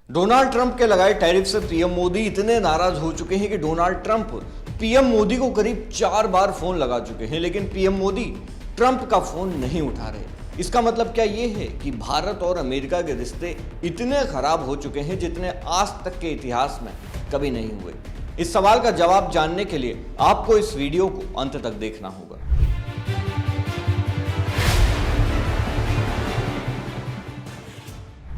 Donald Trump के लगाए tariff से पीएम मोदी इतने नाराज हो चुके हैं कि डोनाल्ड ट्रंप पीएम मोदी को करीब 4 बार फोन लगा चुके हैं, लेकिन पीएम मोदी ट्रंप का फोन नहीं उठा रहे। इसका मतलब क्या ये है कि भारत और अमेरिका के रिश्ते इतने खराब हो चुके हैं जितने आज तक के इतिहास में कभी नहीं हुए। इस सवाल का जवाब जानने के लिए आपको इस वीडियो को अंत तक देखना होगा।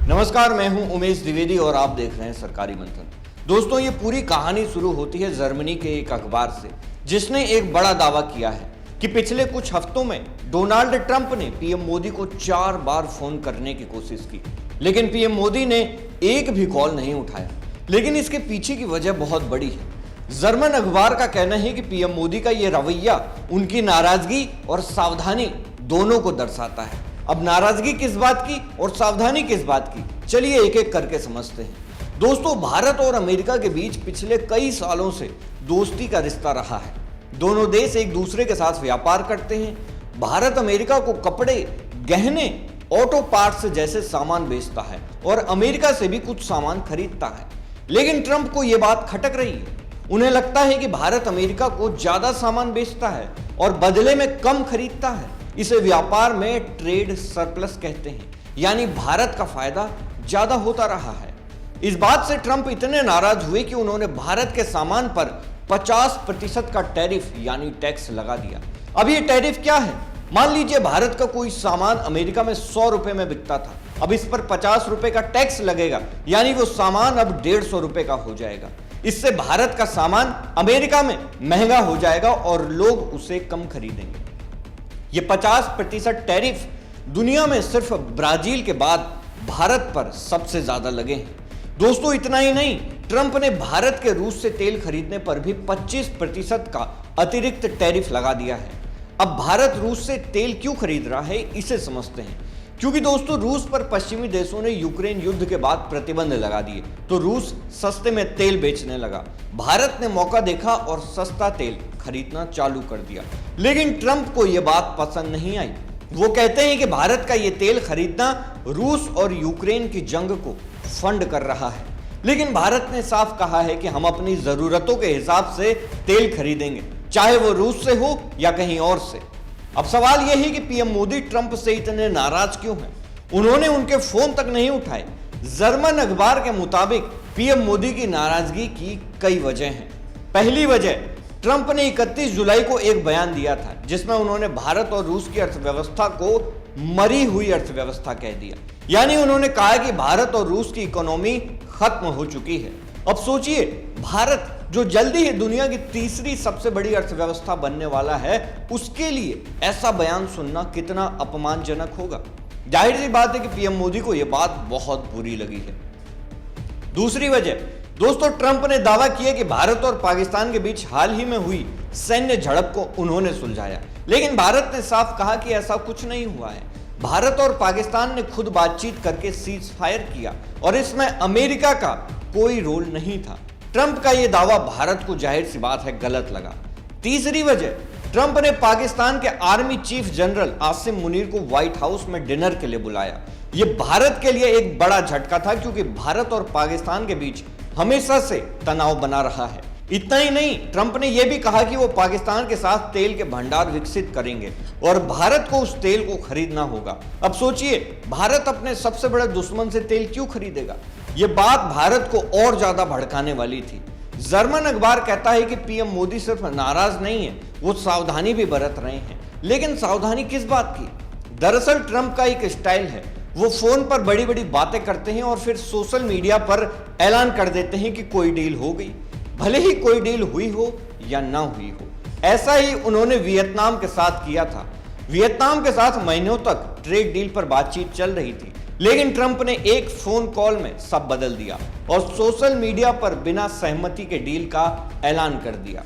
नमस्कार, मैं हूं उमेश द्विवेदी और आप देख रहे हैं सरकारी मंथन। दोस्तों, ये पूरी कहानी शुरू होती है जर्मनी के एक अखबार से, जिसने एक बड़ा दावा किया है कि पिछले कुछ हफ्तों में डोनाल्ड ट्रंप ने पीएम मोदी को 4 बार फोन करने की कोशिश की, लेकिन पीएम मोदी ने एक भी कॉल नहीं उठाया। लेकिन इसके पीछे की वजह बहुत बड़ी है। जर्मन अखबार का कहना है कि पीएम मोदी का यह रवैया उनकी नाराजगी और सावधानी दोनों को दर्शाता है। अब नाराजगी किस बात की और सावधानी किस बात की, चलिए एक एक करके समझते हैं। दोस्तों, भारत और अमेरिका के बीच पिछले कई सालों से दोस्ती का रिश्ता रहा है। दोनों देश एक दूसरे के साथ व्यापार करते हैं। भारत अमेरिका को कपड़े, गहने, ऑटो पार्ट्स जैसे सामान बेचता है और अमेरिका से भी कुछ सामान खरीदता है। लेकिन ट्रंप को यह बात खटक रही है। उन्हें लगता है कि भारत अमेरिका को ज्यादा सामान बेचता है और बदले में कम खरीदता है। इसे व्यापार में ट्रेड सरप्लस कहते हैं, यानी भारत का फायदा ज्यादा होता रहा है। इस बात से ट्रंप इतने नाराज हुए कि उन्होंने भारत के सामान पर 50% का टैरिफ यानी टैक्स लगा दिया। अब ये टैरिफ क्या है? मान लीजिए भारत का कोई सामान अमेरिका में 100 रुपए में बिकता था, अब इस पर 50 रुपए का टैक्स लगेगा, यानी वो सामान अब 150 रुपए का हो जाएगा। इससे भारत का सामान अमेरिका में महंगा हो जाएगा और लोग उसे कम खरीदेंगे। ये 50% टैरिफ दुनिया में सिर्फ ब्राजील के बाद भारत पर सबसे ज्यादा लगे हैं। दोस्तों, इतना ही नहीं, ट्रंप ने भारत के रूस से तेल खरीदने पर भी 25% का अतिरिक्त टैरिफ लगा दिया है। अब भारत रूस से तेल क्यों खरीद रहा है, इसे समझते हैं। क्योंकि दोस्तों, रूस पर पश्चिमी देशों ने यूक्रेन युद्ध के बाद प्रतिबंध लगा दिए, तो रूस सस्ते में तेल बेचने लगा। भारत ने मौका देखा और सस्ता तेल खरीदना चालू कर दिया। लेकिन ट्रंप को यह बात पसंद नहीं आई। वो कहते हैं कि भारत का यह तेल खरीदना रूस और यूक्रेन की जंग को फंड कर रहा है। लेकिन भारत ने साफ कहा है कि हम अपनी जरूरतों के हिसाब से तेल खरीदेंगे, चाहे वो रूस से हो या कहीं और से। अब सवाल यह है कि पीएम मोदी ट्रंप से इतने नाराज क्यों हैं? उन्होंने उनके फोन तक नहीं उठाए। जर्मन अखबार के मुताबिक पीएम मोदी की नाराजगी की कई वजह हैं। पहली वजह, ट्रंप ने 31 जुलाई को एक बयान दिया था जिसमें उन्होंने भारत और रूस की अर्थव्यवस्था को मरी हुई अर्थव्यवस्था कह दिया। यानी उन्होंने कहा कि भारत और रूस की इकोनॉमी खत्म हो चुकी है। अब सोचिए, भारत जो जल्दी ही दुनिया की तीसरी सबसे बड़ी अर्थव्यवस्था बनने वाला है, उसके लिए ऐसा बयान सुनना कितना अपमानजनक होगा। जाहिर सी बात है कि पीएम मोदी को यह बात बहुत बुरी लगी है। दूसरी वजह, दोस्तों, ट्रंप ने दावा किया कि भारत और पाकिस्तान के बीच हाल ही में हुई सैन्य झड़प को उन्होंने सुलझाया, लेकिन भारत ने साफ कहा कि ऐसा कुछ नहीं हुआ है। भारत और पाकिस्तान ने खुद बातचीत करके सीज फायर किया और इसमें अमेरिका का कोई रोल नहीं था। ट्रंप का यह दावा भारत को जाहिर सी बात है गलत लगा। तीसरी वजह, ट्रंप ने पाकिस्तान के army chief general Asim Munir को व्हाइट हाउस में डिनर के लिए बुलाया। यह भारत के लिए एक बड़ा झटका था, क्योंकि भारत और पाकिस्तान के बीच हमेशा से तनाव बना रहा है। इतना ही नहीं, ट्रंप ने यह भी कहा कि वो पाकिस्तान के साथ तेल के भंडार विकसित करेंगे और भारत को उस तेल को खरीदना होगा। अब सोचिए, भारत अपने सबसे बड़े दुश्मन से तेल क्यों खरीदेगा? यह बात भारत को और ज्यादा भड़काने वाली थी। जर्मन अखबार कहता है कि पीएम मोदी सिर्फ नाराज नहीं है, वो सावधानी भी बरत रहे हैं। लेकिन सावधानी किस बात की? दरअसल ट्रंप का एक स्टाइल है, वो फोन पर बड़ी बड़ी बातें करते हैं और फिर सोशल मीडिया पर ऐलान कर देते हैं कि कोई डील हो गई, भले ही कोई डील हुई हो या ना हुई हो। ऐसा ही उन्होंने वियतनाम के साथ किया था। वियतनाम के साथ महीनों तक ट्रेड डील पर बातचीत चल रही थी, लेकिन ट्रंप ने एक फोन कॉल में सब बदल दिया और सोशल मीडिया पर बिना सहमति के डील का ऐलान कर दिया।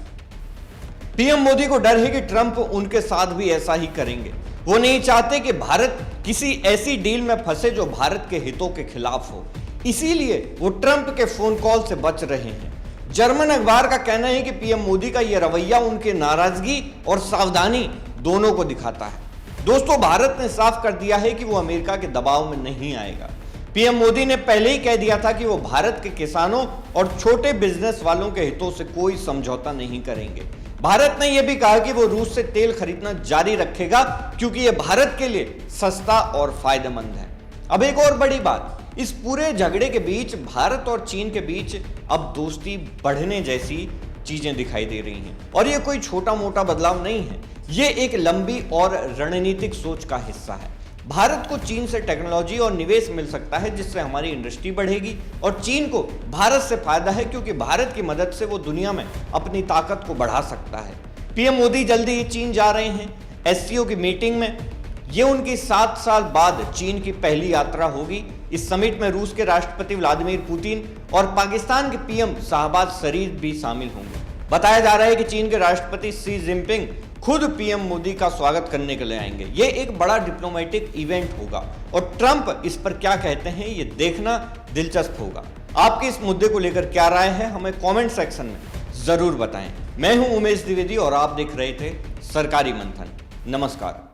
पीएम मोदी को डर है कि ट्रंप उनके साथ भी ऐसा ही करेंगे। वो नहीं चाहते कि भारत किसी ऐसी डील में फंसे जो भारत के हितों के खिलाफ हो, इसीलिए वो ट्रंप के फोन कॉल से बच रहे हैं। जर्मन अखबार का कहना है कि पीएम मोदी का यह रवैया उनके नाराजगी और सावधानी दोनों को दिखाता है। दोस्तों, भारत ने साफ कर दिया है कि वो अमेरिका के दबाव में नहीं आएगा। पीएम मोदी ने पहले ही कह दिया था कि वो भारत के किसानों और छोटे बिजनेस वालों के हितों से कोई समझौता नहीं करेंगे। भारत ने यह भी कहा कि वो रूस से तेल खरीदना जारी रखेगा क्योंकि यह भारत के लिए सस्ता और फायदेमंद है। अब एक और बड़ी बात, इस पूरे झगड़े के बीच भारत और चीन के बीच अब दोस्ती बढ़ने जैसी चीजें दिखाई दे रही हैं और ये कोई छोटा मोटा बदलाव नहीं है, ये एक लंबी और रणनीतिक सोच का हिस्सा है। भारत को चीन से टेक्नोलॉजी और निवेश मिल सकता है जिससे हमारी इंडस्ट्री बढ़ेगी और चीन को भारत से फायदा है क्योंकि भारत की मदद से वो दुनिया में अपनी ताकत को बढ़ा सकता है। पीएम मोदी जल्दी ही चीन जा रहे हैं एससीओ की मीटिंग में। ये उनकी 7 साल बाद चीन की पहली यात्रा होगी। इस समिट में रूस के राष्ट्रपति व्लादिमीर पुतिन और पाकिस्तान के पीएम शाहबाज शरीफ भी शामिल होंगे। बताया जा रहा है कि चीन के राष्ट्रपति शी जिनपिंग खुद पीएम मोदी का स्वागत करने के लिए आएंगे। ये एक बड़ा डिप्लोमेटिक इवेंट होगा और ट्रंप इस पर क्या कहते हैं ये देखना दिलचस्प होगा। आपकी इस मुद्दे को लेकर क्या राय है हमें कमेंट सेक्शन में जरूर बताएं। मैं हूं उमेश द्विवेदी और आप देख रहे थे सरकारी मंथन। नमस्कार।